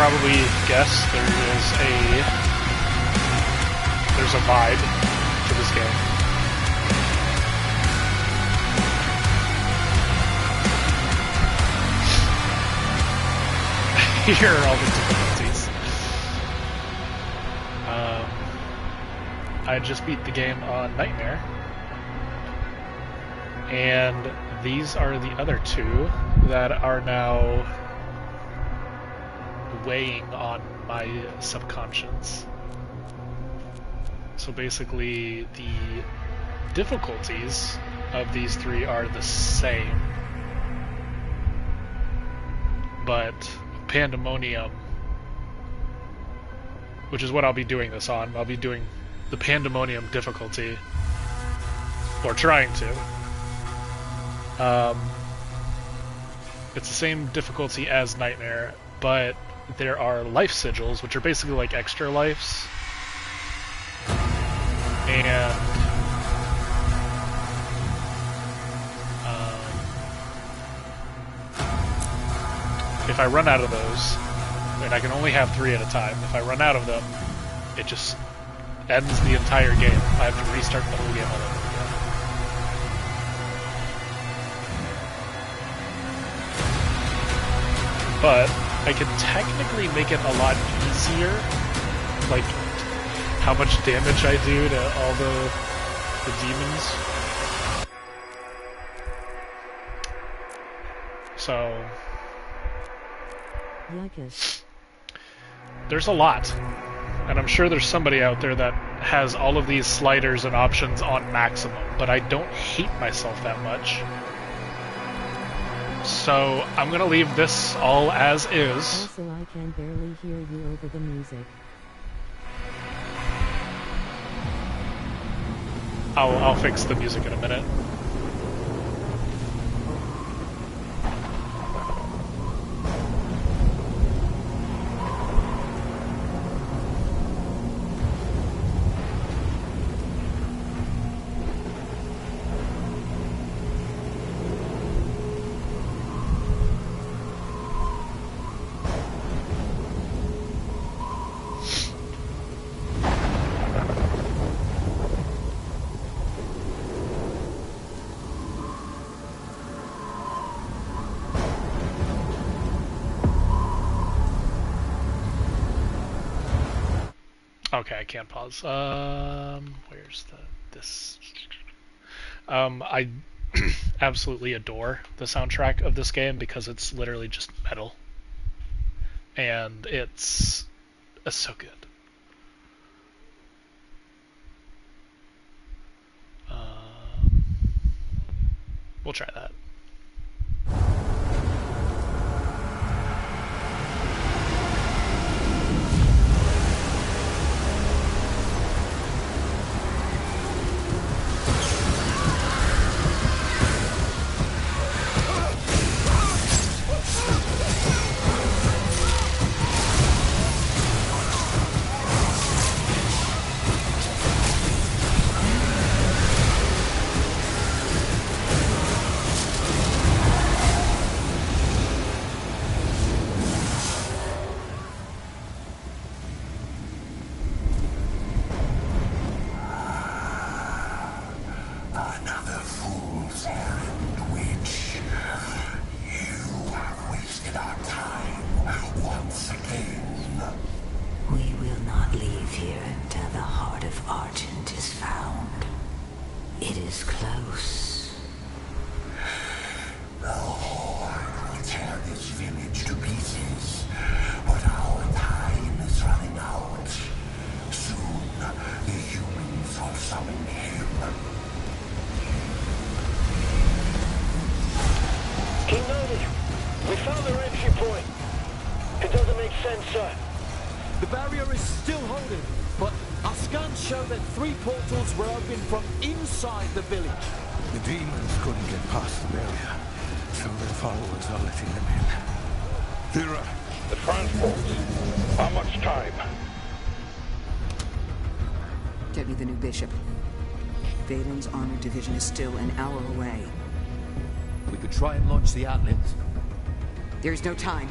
probably guess, there's a vibe to this game. Here are all the difficulties. I just beat the game on Nightmare, and these are the other two that are now weighing on my subconscious. So basically, the difficulties of these three are the same, but Pandemonium, which is what I'll be doing this on, I'll be doing the Pandemonium difficulty, or trying to. It's the same difficulty as Nightmare, but there are life sigils, which are basically like extra lives. And if I run out of those, and I can only have 3 at a time, if I run out of them, it just ends the entire game. I have to restart the whole game all over again. But I could technically make it a lot easier, like how much damage I do to all the demons. So there's a lot, and I'm sure there's somebody out there that has all of these sliders and options on maximum, but I don't hate myself that much. So I'm gonna leave this all as is. Also, I can barely hear you over the music. I'll fix the music in a minute. Okay, I can't pause. Where's this? I absolutely adore the soundtrack of this game because it's literally just metal, and it's so good. We'll try that. The village. The demons couldn't get past the barrier, so their followers are letting them in. They're the transport. How much time? Get me the new bishop. Vaden's armored division is still an hour away. We could try and launch the outlet. There's no time.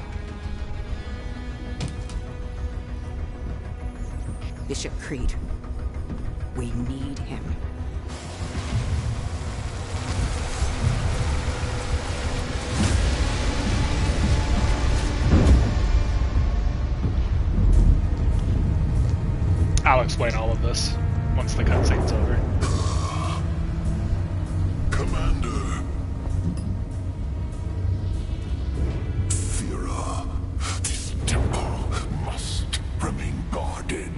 Bishop Creed. We need him. I'll explain all of this once the cutscene's over. Commander. Thera, this temple must remain guarded.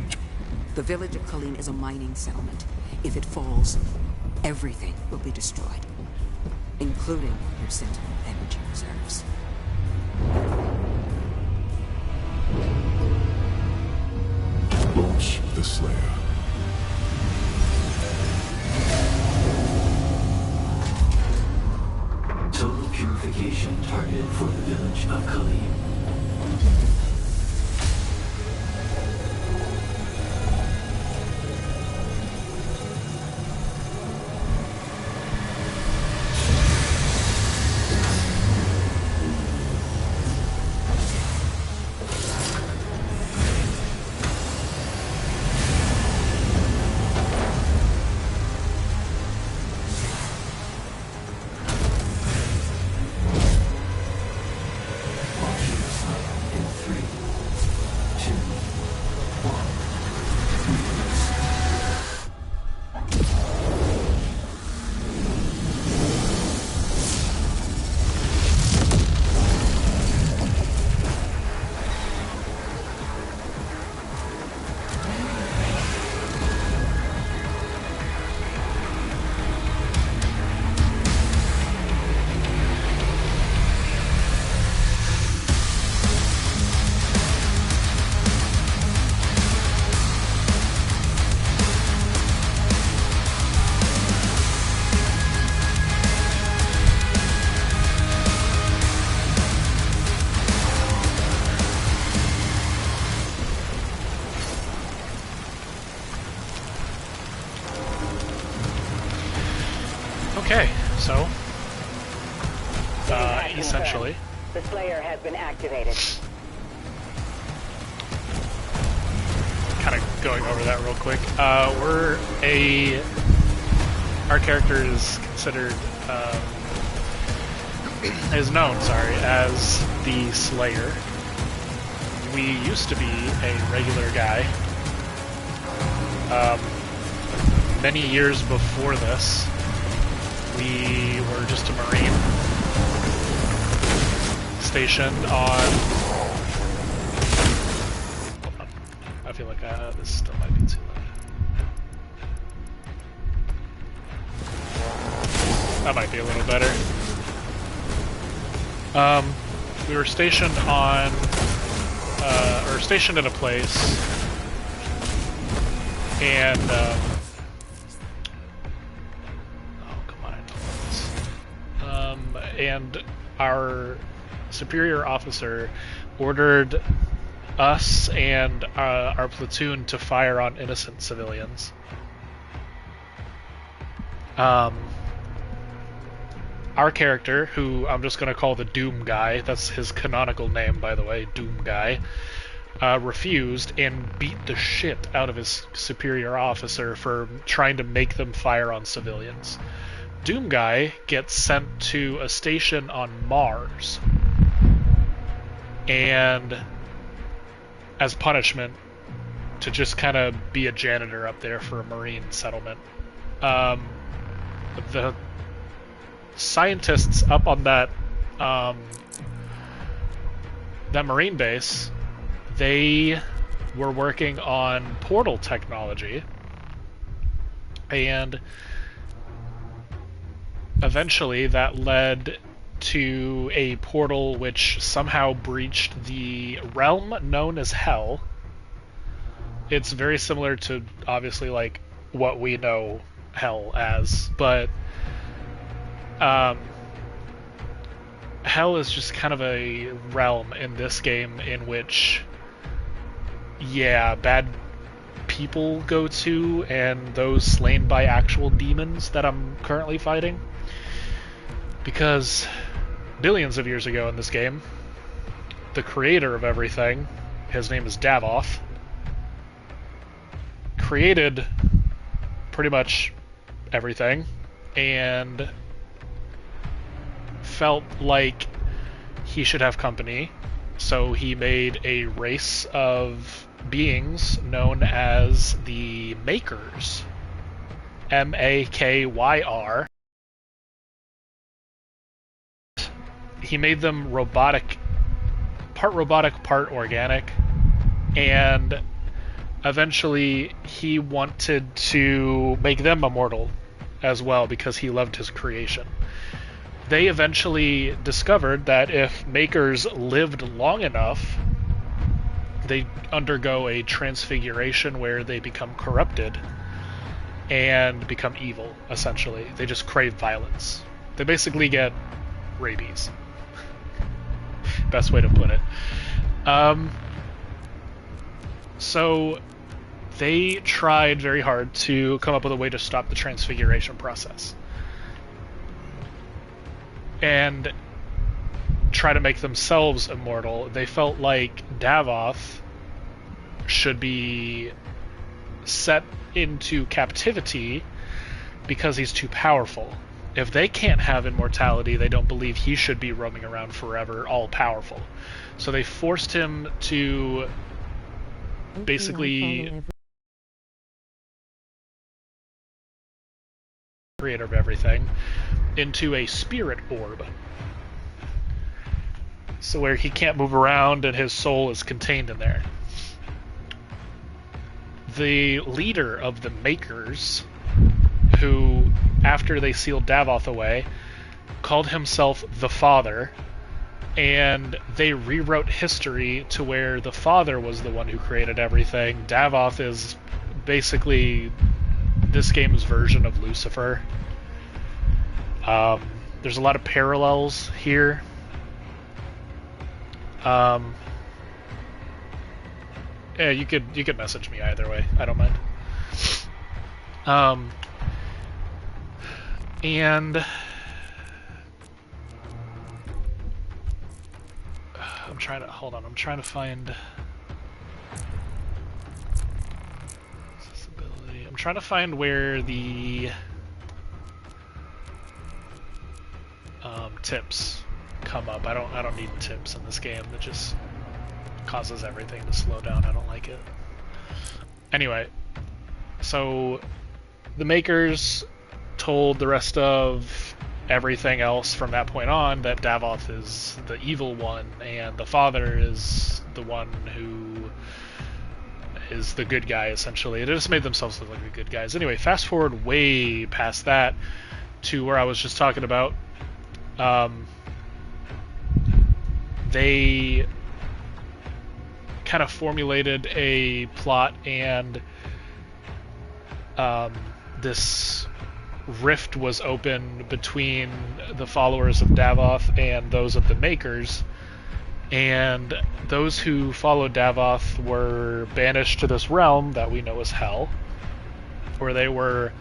The village of Colleen is a mining settlement. If it falls, everything will be destroyed, including your Sentinel energy reserves. Launch the Slayer. Total purification targeted for the village of Khalid. Okay, so essentially, The Slayer has been activated. kind of going over that real quick. Our character is considered, is known, as the Slayer. We used to be a regular guy. Many years before this, we were just a Marine stationed on... Hold on. I feel like this still might be too loud. That might be a little better. We were stationed on... or stationed in a place, and... and our superior officer ordered us and our platoon to fire on innocent civilians. Our character, who I'm just going to call the DooM guy, that's his canonical name, by the way, DooM guy, refused and beat the shit out of his superior officer for trying to make them fire on civilians. DooM guy gets sent to a station on Mars, and as punishment to just kind of be a janitor up there for a Marine settlement. The scientists up on that that Marine base, they were working on portal technology, and eventually that led to a portal which somehow breached the realm known as Hell. It's very similar to, obviously, like, what we know Hell as, but Hell is just kind of a realm in this game in which, yeah, bad people go to, and those slain by actual demons that I'm currently fighting. Because billions of years ago in this game, the creator of everything, his name is Davoth, created pretty much everything and felt like he should have company, so he made a race of beings known as the Makers. Makyr. He made them robotic, part organic, and eventually he wanted to make them immortal as well because he loved his creation. They eventually discovered that if Makers lived long enough, they undergo a transfiguration where they become corrupted and become evil, essentially. They just crave violence. They basically get rabies. Best way to put it. So they tried very hard to come up with a way to stop the transfiguration process and try to make themselves immortal. They felt like Davoth should be set into captivity because he's too powerful. If they can't have immortality, they don't believe he should be roaming around forever, all powerful. So they forced him to basically creator of everything into a spirit orb. So where he can't move around and his soul is contained in there. The leader of the Makers, who, after they sealed Davoth away, called himself the Father, and they rewrote history to where the Father was the one who created everything. Davoth is basically this game's version of Lucifer. There's a lot of parallels here. Yeah, you could message me either way. I don't mind. And I'm trying to find accessibility. I'm trying to find where the tips come up. I don't need tips in this game. That just causes everything to slow down. I don't like it. Anyway, so the Makers told the rest of everything else from that point on that Davoth is the evil one and the Father is the one who is the good guy, essentially. It just made themselves look like the good guys. Anyway, fast forward way past that to where I was just talking about. They kind of formulated a plot, and this rift was open between the followers of Davoth and those of the Makers, and those who followed Davoth were banished to this realm that we know as Hell, where they were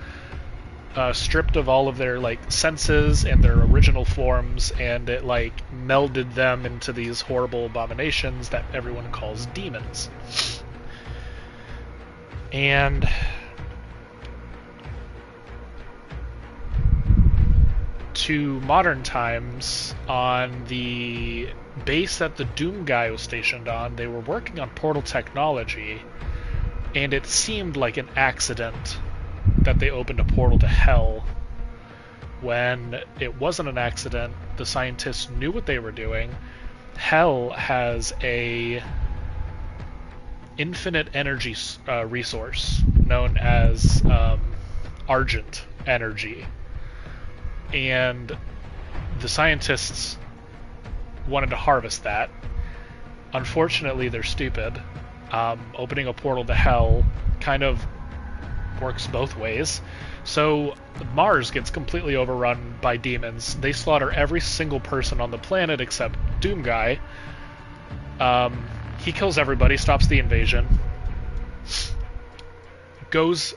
stripped of all of their senses and their original forms, and it melded them into these horrible abominations that everyone calls demons. And to modern times, on the base that the DooM guy was stationed on, they were working on portal technology, and it seemed like an accident that they opened a portal to Hell, when it wasn't an accident. The scientists knew what they were doing. Hell has a infinite energy resource known as Argent energy, and the scientists wanted to harvest that. Unfortunately, they're stupid. Opening a portal to Hell kind of works both ways. So Mars gets completely overrun by demons. They slaughter every single person on the planet except DooM guy. He kills everybody, stops the invasion, goes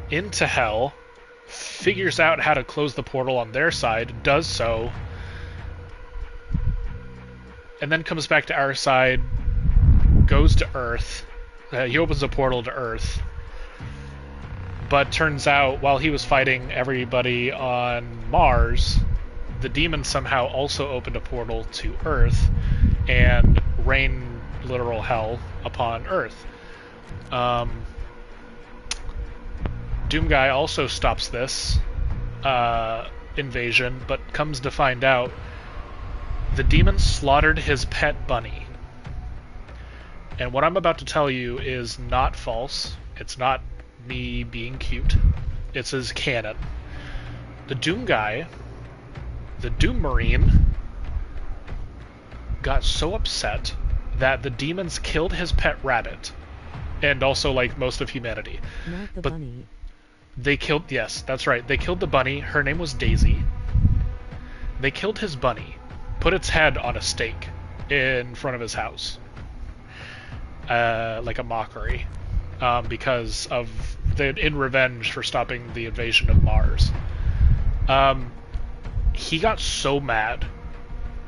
into Hell, figures out how to close the portal on their side, does so, and then comes back to our side, goes to Earth. He opens a portal to Earth, But turns out, while he was fighting everybody on Mars, the demon somehow also opened a portal to Earth and rained literal hell upon Earth. Doom Guy also stops this invasion, but comes to find out the demon slaughtered his pet bunny. And what I'm about to tell you is not false. It's not me being cute. It's his canon. The Doom Guy, the Doom Marine, got so upset that the demons killed his pet rabbit, and also like most of humanity. Not the But bunny. they killed, yes, that's right. They killed the bunny. Her name was Daisy. They killed his bunny, put its head on a stake in front of his house, like a mockery, because of in revenge for stopping the invasion of Mars. He got so mad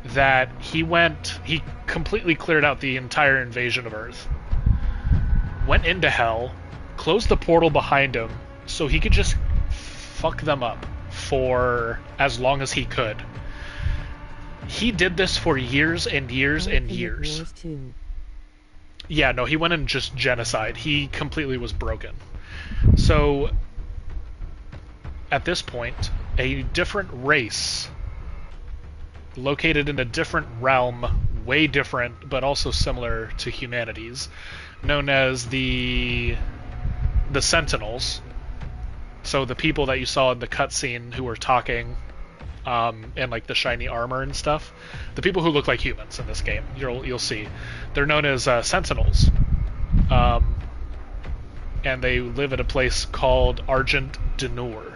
that he completely cleared out the entire invasion of Earth, went into hell, closed the portal behind him so he could just fuck them up for as long as he could. He did this for years and years and years. Wars too. Yeah, no, he went in just genocide. He completely was broken. So, at this point, a different race, located in a different realm, way different, but also similar to humanity's, known as the Sentinels. So the people that you saw in the cutscene who were talking, and like the shiny armor and stuff, the people who look like humans in this game, you'll see, they're known as Sentinels, and they live at a place called Argent Denur.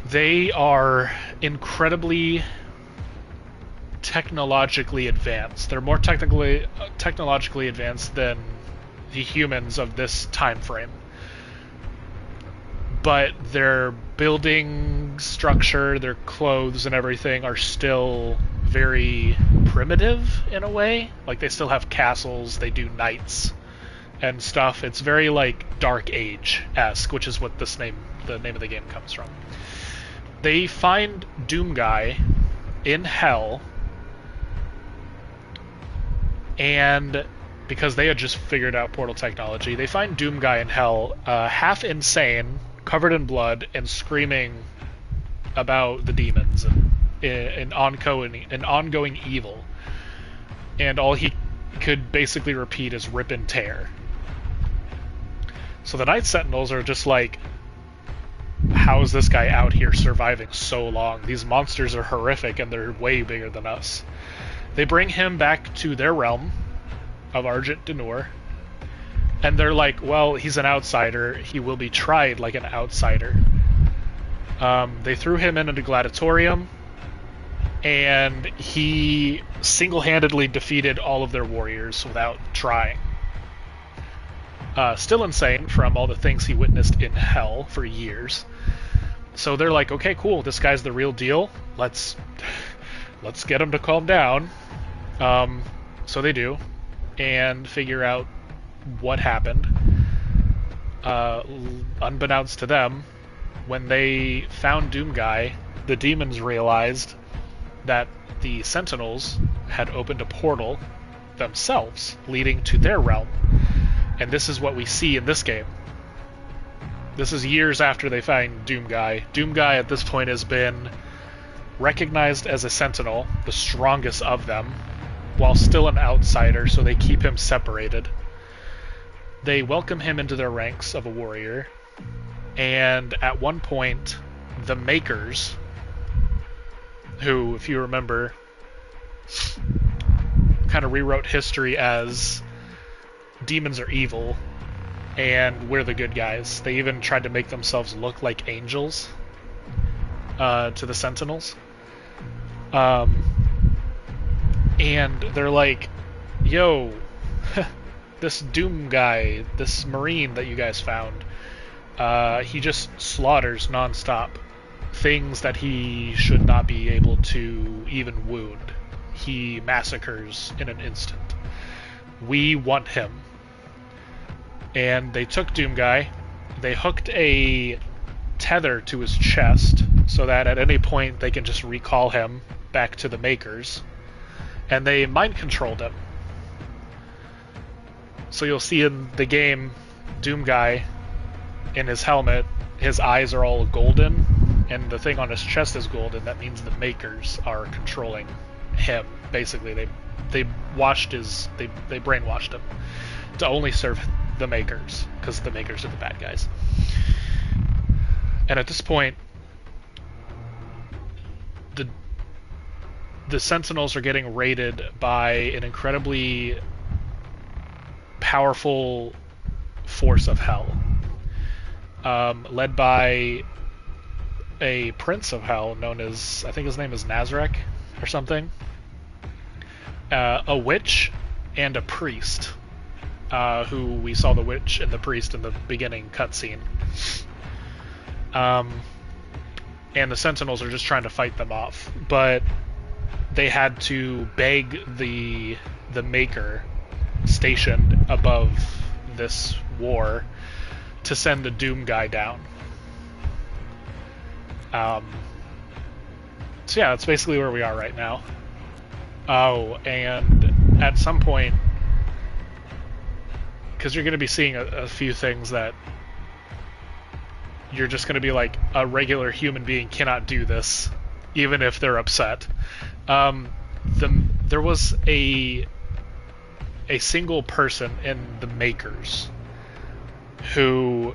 They are incredibly technologically advanced. They're more technologically advanced than the humans of this time frame. But their building structure, their clothes and everything are still very primitive in a way. Like, they still have castles, they do knights and stuff. It's very like Dark Age-esque, which is what the name of the game comes from. They find Doom Guy in hell, and because they had just figured out portal technology, they find Doom Guy in hell, half insane, covered in blood, and screaming about the demons and ongoing evil. And all he could basically repeat is rip and tear. So the Night Sentinels are just like, how is this guy out here surviving so long? These monsters are horrific and they're way bigger than us. They bring him back to their realm of Argent Denur, and they're like, well, he's an outsider. He will be tried like an outsider. They threw him into the gladiatorium, and he single-handedly defeated all of their warriors without trying. Still insane from all the things he witnessed in hell for years. So they're like, okay, cool, this guy's the real deal. Let's get him to calm down. So they do, and figure out what happened. Unbeknownst to them, when they found Doom Guy, the demons realized that the Sentinels had opened a portal themselves, leading to their realm. And this is what we see in this game. This is years after they find Doom Guy. Doom Guy at this point has been recognized as a Sentinel, the strongest of them, while still an outsider, so they keep him separated. They welcome him into their ranks of a warrior, and at one point, the Makers, who, if you remember, kind of rewrote history as demons are evil, and we're the good guys. They even tried to make themselves look like angels to the Sentinels. And they're like, yo, this Doom Guy, this Marine that you guys found, he just slaughters nonstop things that he should not be able to even wound. He massacres in an instant. We want him. And they took Doom Guy they hooked a tether to his chest so that at any point they can just recall him back to the Makers, and they mind controlled him. So you'll see in the game, Doom Guy in his helmet, his eyes are all golden, and the thing on his chest is golden. That means the Makers are controlling him. Basically, they brainwashed him to only serve the Makers, because the Makers are the bad guys. And at this point, the Sentinels are getting raided by an incredibly powerful force of hell, led by a prince of hell known as, I think his name is Nazarek or something, a witch, and a priest, who we saw the witch and the priest in the beginning cutscene. And the Sentinels are just trying to fight them off, but they had to beg the Maker stationed above this war to send the Doom Guy down. So yeah, that's basically where we are right now. Oh, and at some point, because you're going to be seeing a few things that you're just going to be like, a regular human being cannot do this, even if they're upset. There was a single person in the Makers who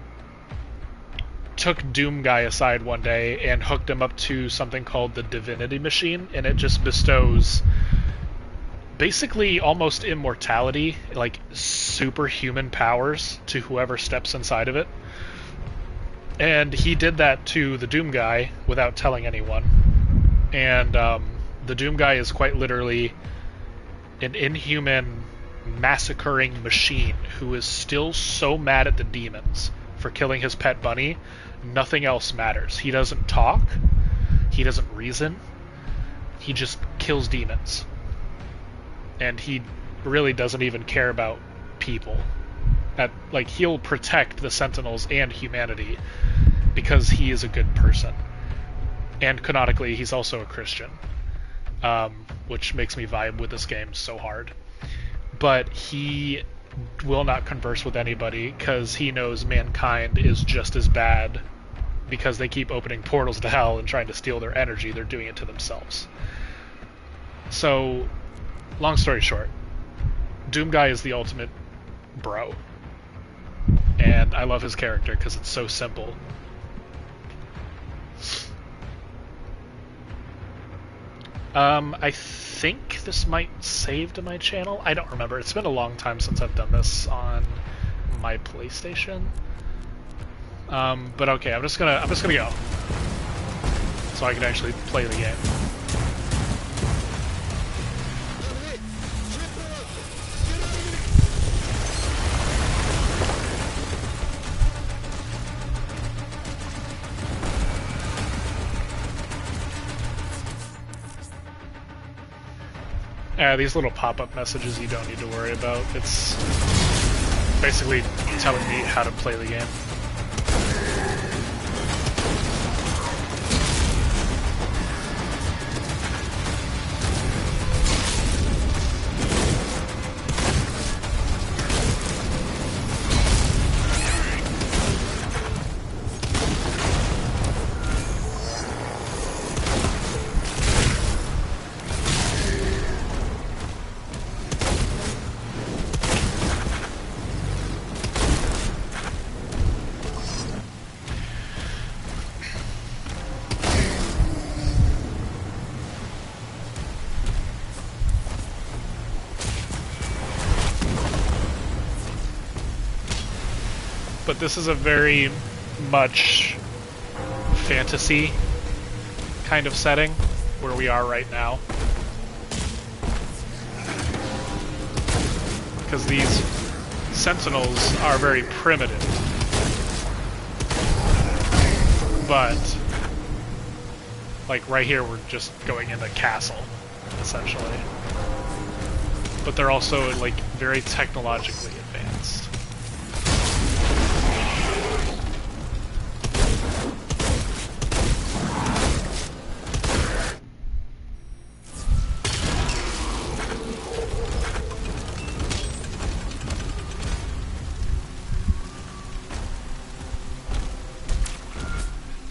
took Doom Guy aside one day and hooked him up to something called the Divinity Machine, and it just bestows basically almost immortality, like superhuman powers, to whoever steps inside of it. And he did that to the Doom Guy without telling anyone. And the Doom Guy is quite literally an inhuman, massacring machine who is still so mad at the demons for killing his pet bunny, nothing else matters. He doesn't talk, he doesn't reason, he just kills demons. And he really doesn't even care about people. He'll protect the Sentinels and humanity because he is a good person. And canonically, he's also a Christian, which makes me vibe with this game so hard. But he will not converse with anybody because he knows mankind is just as bad, because they keep opening portals to hell and trying to steal their energy. They're doing it to themselves. So, long story short, Doom Guy is the ultimate bro. And I love his character because it's so simple. I think this might save to my channel. I don't remember. It's been a long time since I've done this on my PlayStation. But okay, I'm just gonna go, so I can actually play the game. These little pop-up messages you don't need to worry about. It's basically telling me how to play the game. But this is a very much fantasy kind of setting where we are right now. Because these Sentinels are very primitive. But, like right here we're just going in the castle, essentially. But they're also like very technologically advanced.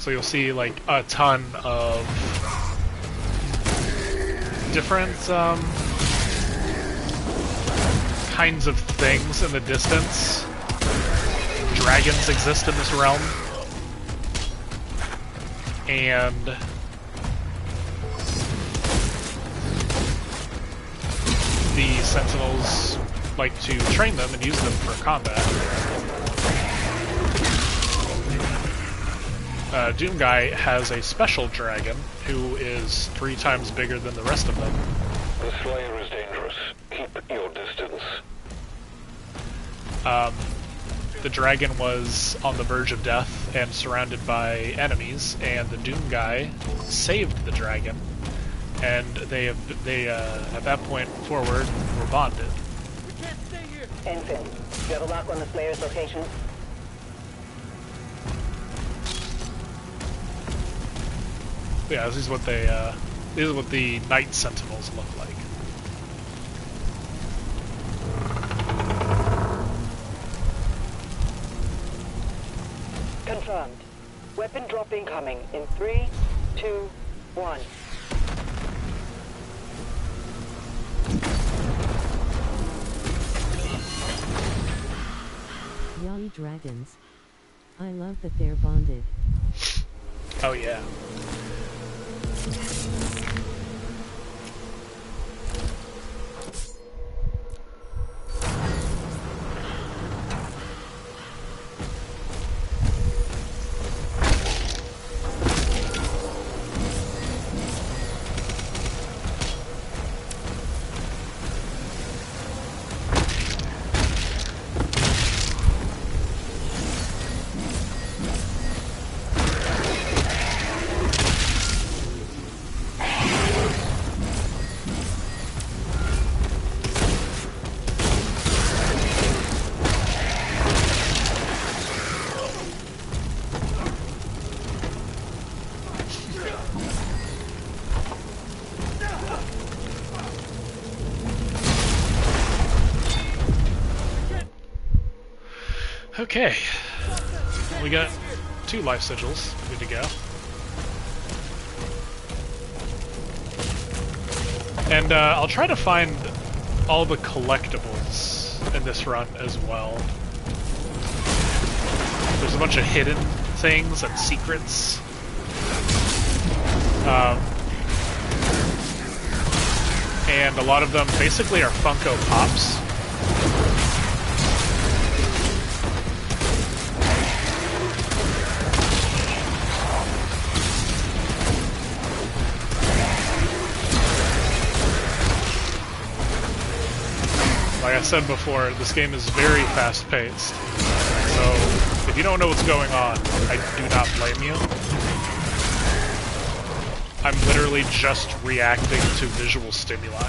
So you'll see like a ton of different kinds of things in the distance. Dragons exist in this realm. And the Sentinels like to train them and use them for combat. Doom Guy has a special dragon who is 3 times bigger than the rest of them. The Slayer is dangerous. Keep your distance. The dragon was on the verge of death and surrounded by enemies, and the Doom Guy saved the dragon. And they at that point forward were bonded. Ensign, you have a lock on the Slayer's location? Yeah, this is what the Night Sentinels look like. Confirmed. Weapon drop incoming in 3, 2, 1. Yali dragons. I love that they're bonded. Oh yeah. Okay, we got 2 life sigils, good to go. And I'll try to find all the collectibles in this run as well. There's a bunch of hidden things and secrets. And a lot of them basically are Funko Pops. Like I said before, this game is very fast-paced, so if you don't know what's going on, I do not blame you. I'm literally just reacting to visual stimuli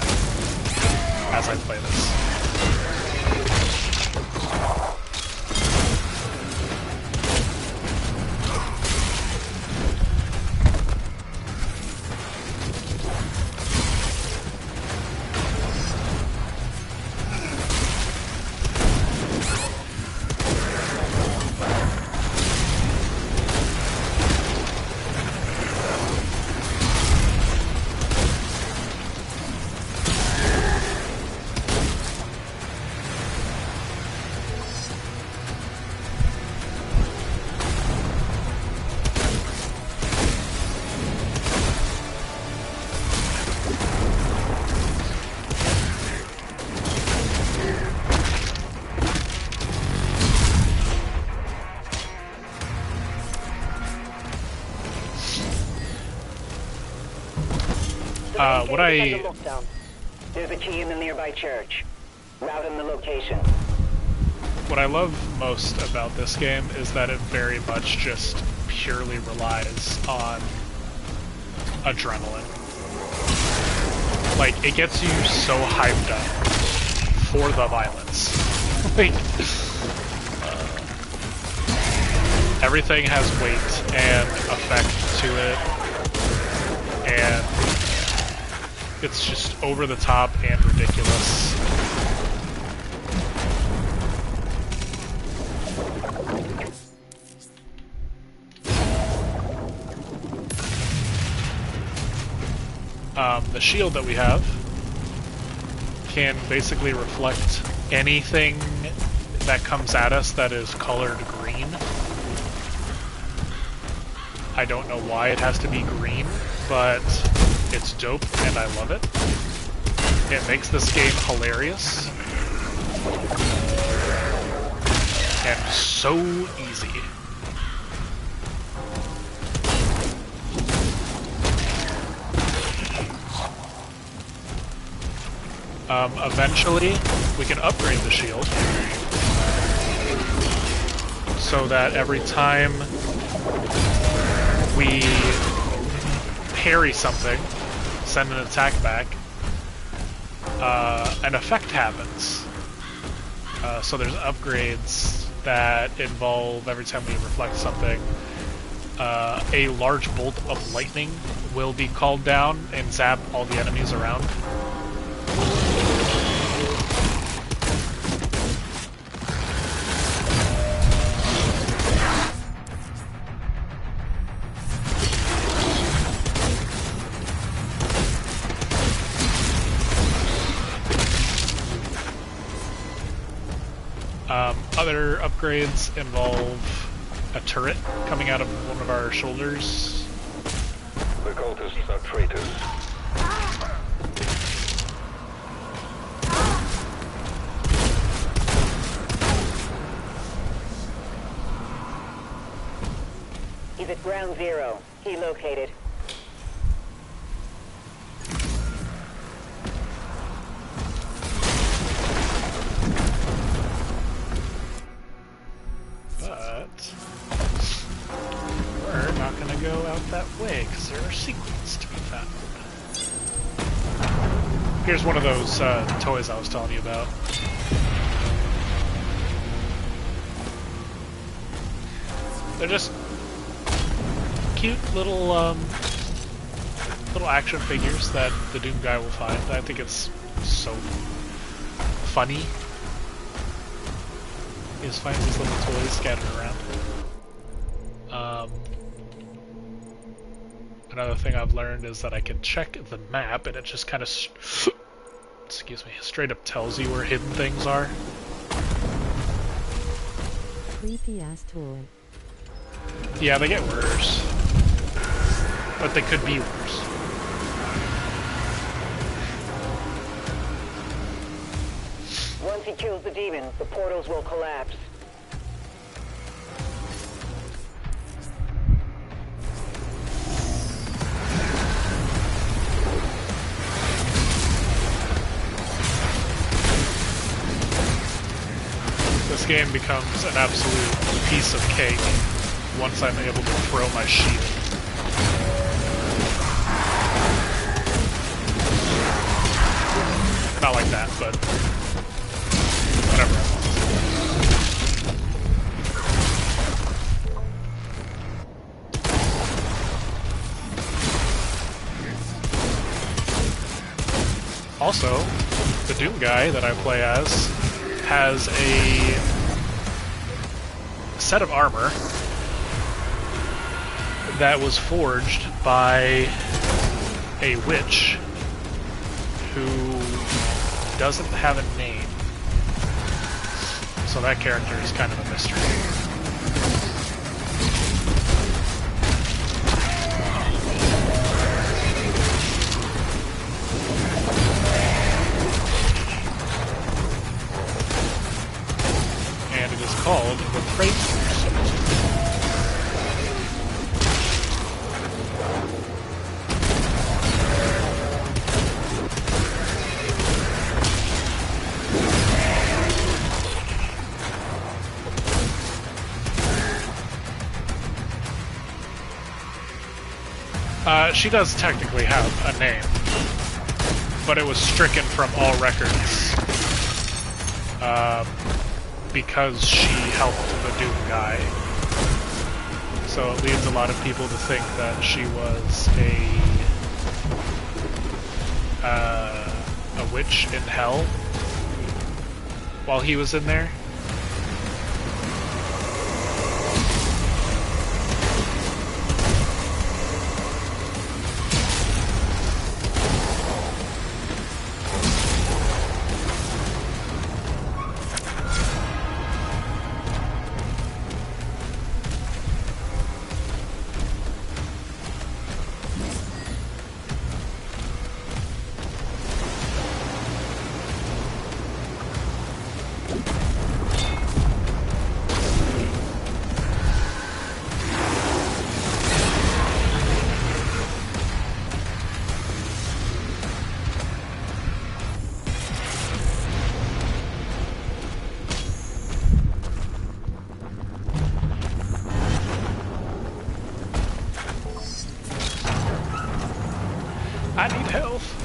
as I play this. There's a key in the nearby church. Route him the location. What I love most about this game is that it very much just purely relies on adrenaline. Like, it gets you so hyped up for the violence. Like, everything has weight and effect to it, and it's just over the top and ridiculous. The shield that we have can basically reflect anything that comes at us that is colored green. I don't know why it has to be green, but it's dope and I love it. It makes this game hilarious and so easy. Eventually, we can upgrade the shield so that every time we parry something, send an attack back, an effect happens. So there's upgrades that involve every time we reflect something, a large bolt of lightning will be called down and zap all the enemies around. Other upgrades involve a turret coming out of one of our shoulders. The cultists are traitors. He's at ground zero. He located. But we're not going to go out that way because there are secrets to be found. Here's one of those toys I was telling you about. They're just cute little little action figures that the Doom guy will find. I think it's so funny. He just finds these little toys scattered around. Another thing I've learned is that I can check the map and it just kind of, excuse me, straight up tells you where hidden things are. Creepy ass toy. Yeah, they get worse. But they could be worse. Once he kills the demon, the portals will collapse. This game becomes an absolute piece of cake once I'm able to throw my shield. Not like that, but whatever I want. Also, the Doom guy that I play as has a set of armor that was forged by a witch who doesn't have a name. So that character is kind of a mystery. And it is called the Praetor. She does technically have a name, but it was stricken from all records because she helped the Doom guy. So it leads a lot of people to think that she was a witch in hell while he was in there. I need health.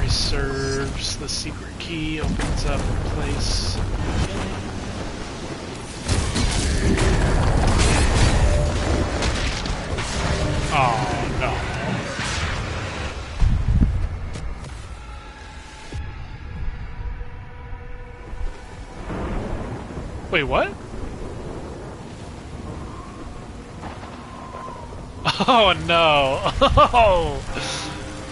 Serves the secret key, opens up the place. Oh no. Wait, what? Oh no. Oh.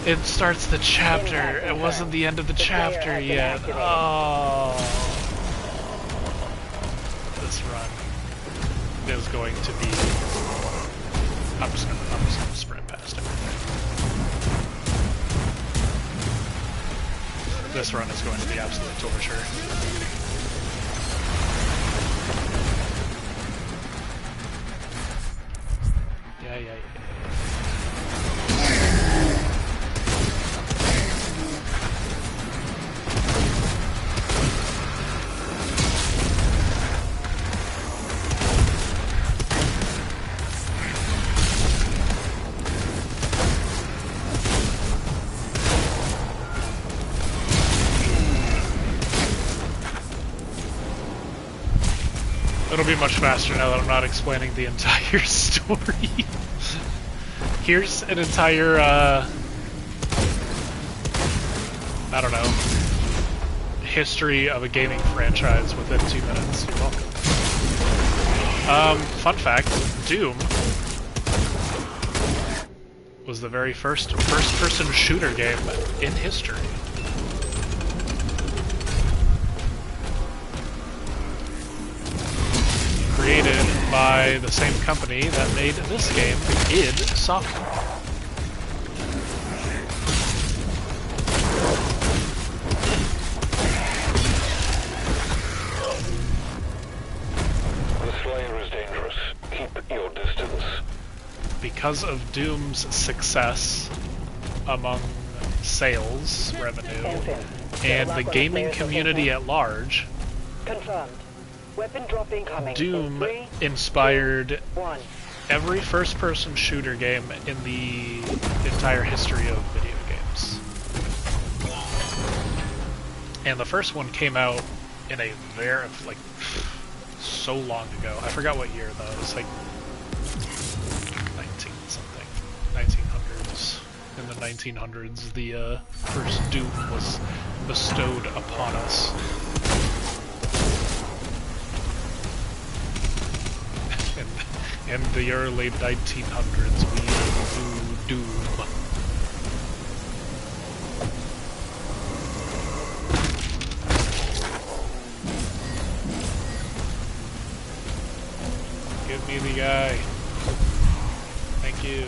It starts the chapter. It wasn't the end of the chapter yet. Oh. This run is going to be... I'm just gonna sprint past everything. This run is going to be absolute torture. Yeah. It'll be much faster now that I'm not explaining the entire story. Here's an entire, I don't know, history of a gaming franchise within 2 minutes. You're welcome. Fun fact, Doom was the very first-person shooter game in history. Created by the same company that made this game, id Software. The Slayer is dangerous. Keep your distance. Because of Doom's success among sales revenue and the gaming community at large, Confirmed. Weapon drop incoming. Doom In 3, inspired 2, 1. every first-person shooter game in the entire history of video games. And the first one came out in a very, like, so long ago. I forgot what year though. It was like 19-something. 1900s. In the 1900s, the first Doom was bestowed upon us. And In the early 1900s, we do Doom. Give me the guy. Thank you.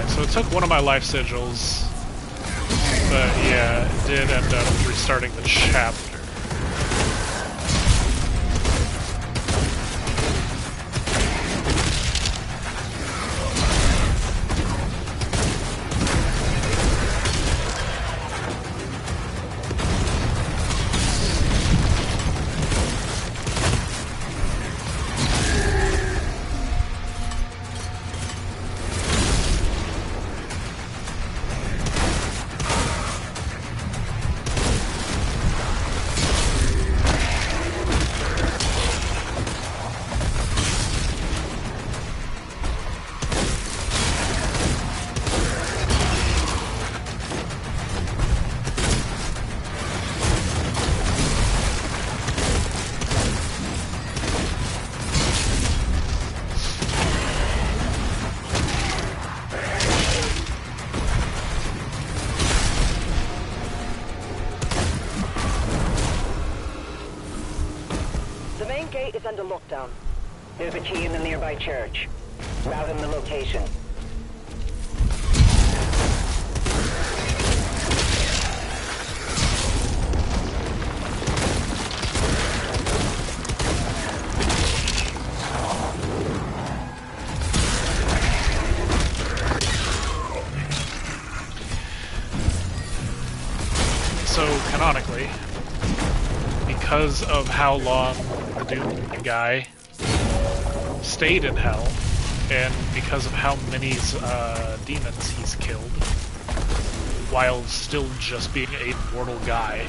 So it took one of my life sigils, but yeah, it did end up restarting the chapter. It's under lockdown. There's a key in the nearby church. Route him the location. So, canonically, because of how long the Doom guy stayed in hell, and because of how many demons he's killed, while still just being a mortal guy,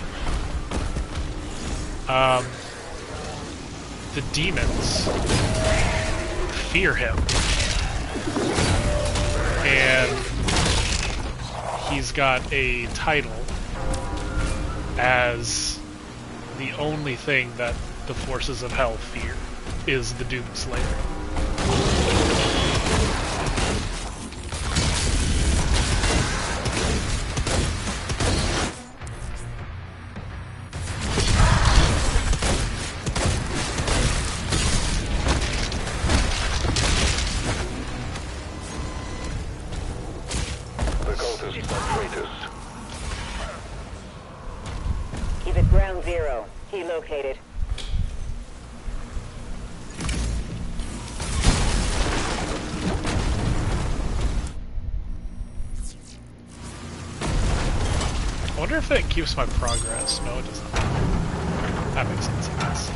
the demons fear him, and he's got a title as the only thing that the forces of hell fear is the Doom Slayer. The cultists are traitors. He's at ground zero. He located. I wonder if that keeps my progress. No, it doesn't. That makes sense, I guess.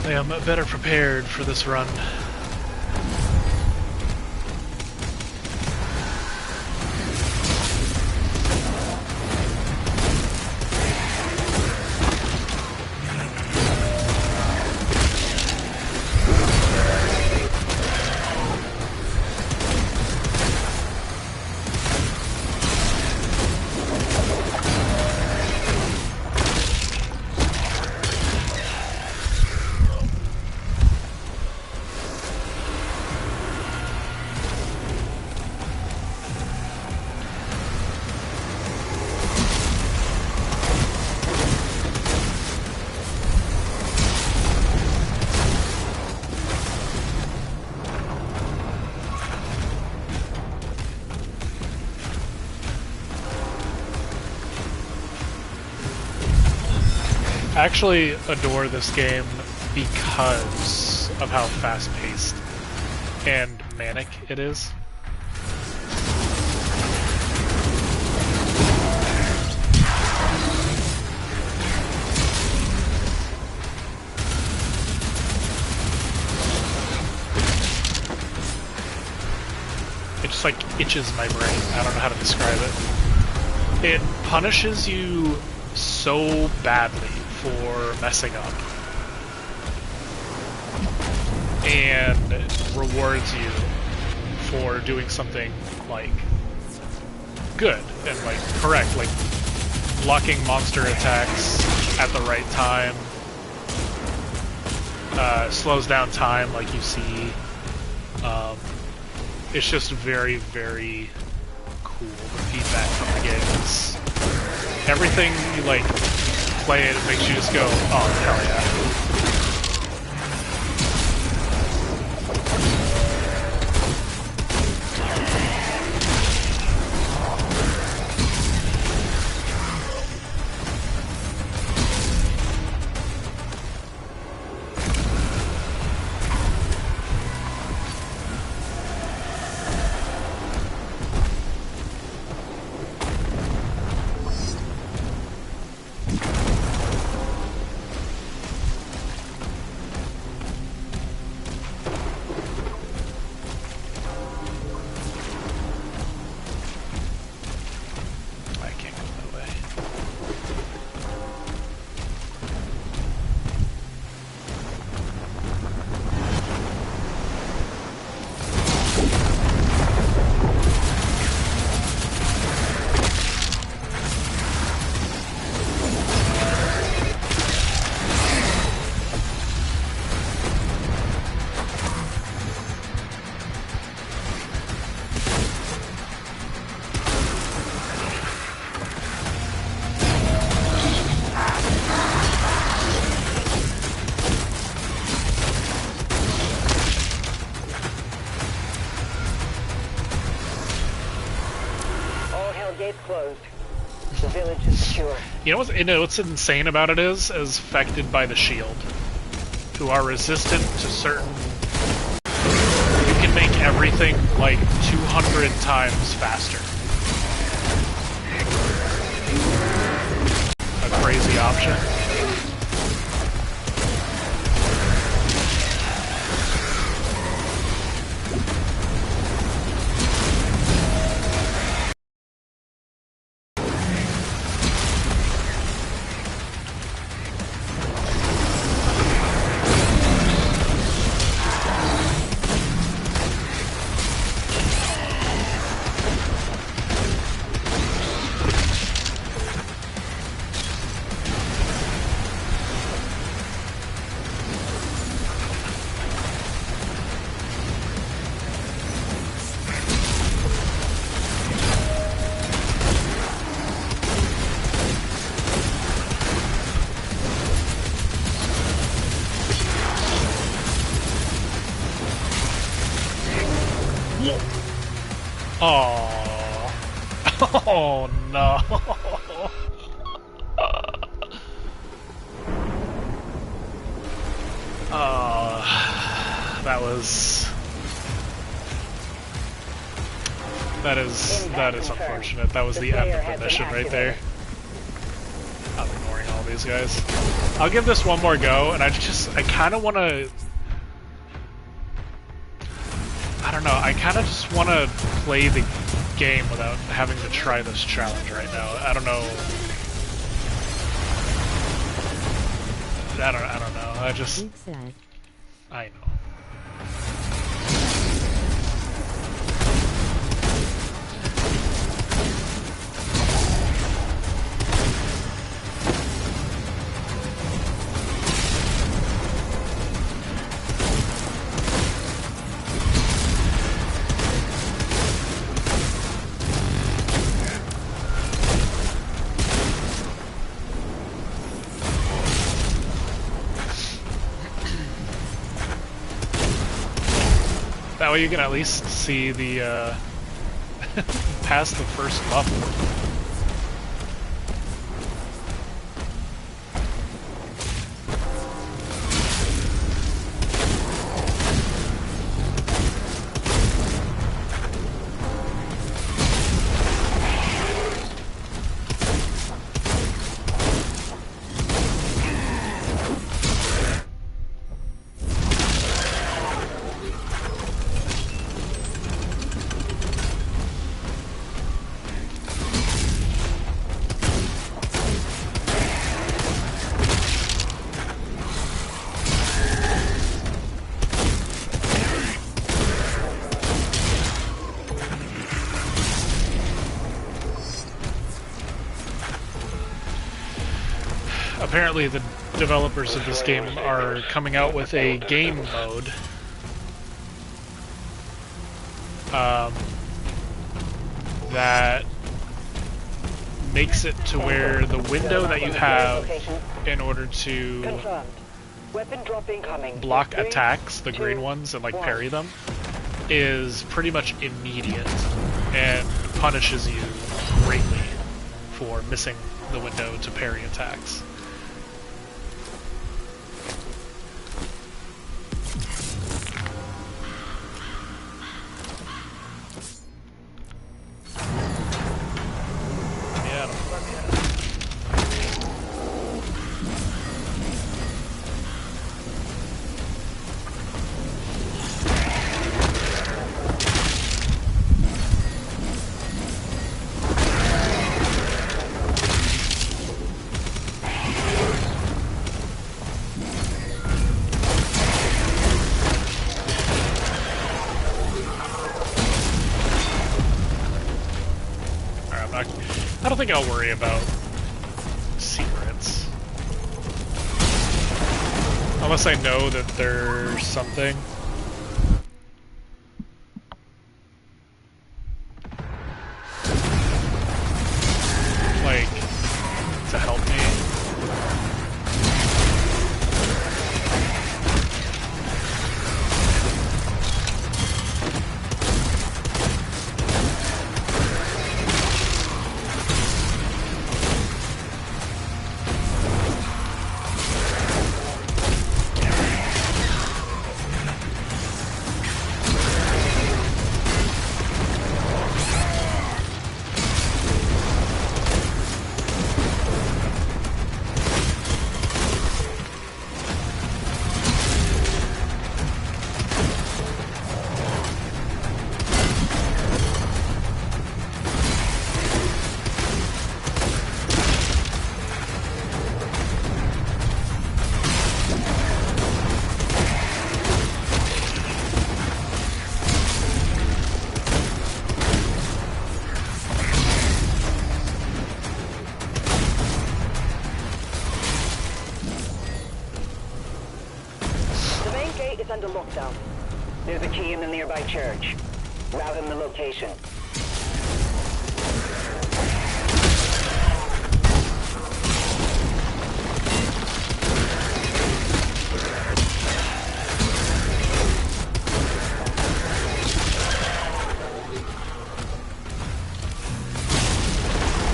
I am better prepared for this run. actually adore this game because of how fast-paced and manic it is. It just like itches my brain. I don't know how to describe it. It punishes you so badly for messing up and rewards you for doing something like good and like correct, like blocking monster attacks at the right time, slows down time like you see. It's just very, very cool. The feedback from the game is everything you like play it makes you just go, oh hell yeah. Closed. The village is secure. You know what's insane about it is affected by the shield, who are resistant to certain. You can make everything like 200 times faster. A crazy option. Oh, oh no. That is unfortunate. That was the end of the mission right there. I'm ignoring all these guys. I'll give this one more go, and I kind of want to. I don't know. I kind of just want to play the game without having to try this challenge right now. I don't know. I don't know. I know. That way you can at least see the, past the first level. apparently the developers of this game are coming out with a game mode that makes it to where the window that you have in order to Confirmed. Weapon drop incoming. block In 3, attacks, the 2, green ones, and like 1. parry them, is pretty much immediate and punishes you greatly for missing the window to parry attacks. I don't think I'll worry about secrets. Unless I know that there's something. Like, to help me. The main gate is under lockdown. There's a key in the nearby church. Route in the location.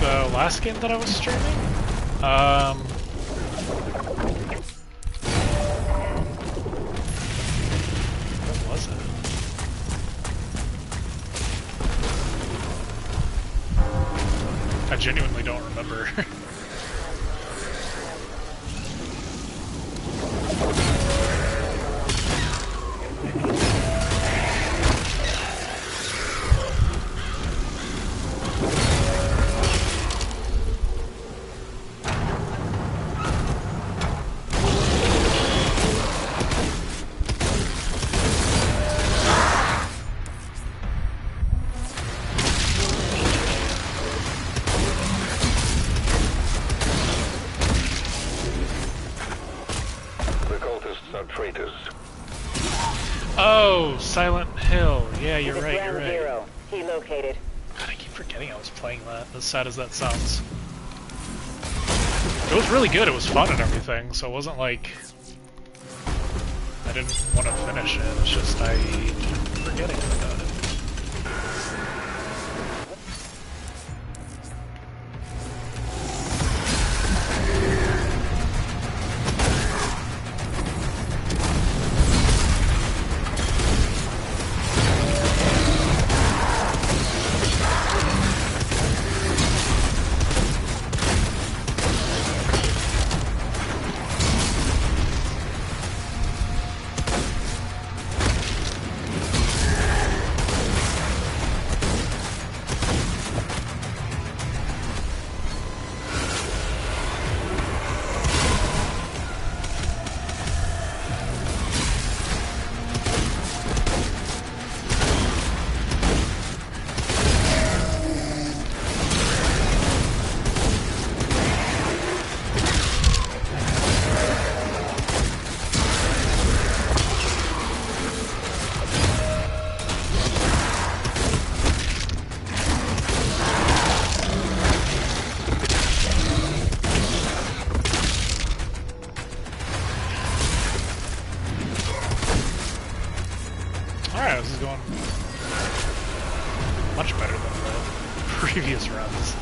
The last game that I was streaming? What was it? I genuinely don't remember. The cultists are traitors. Oh, Silent Hill. Yeah, you're This is right, you're Ground right. Zero. Key located. God, I keep forgetting I was playing that, as sad as that sounds. It was really good, it was fun and everything, so it wasn't like I didn't want to finish it, it's just I keep forgetting about it. previous runs.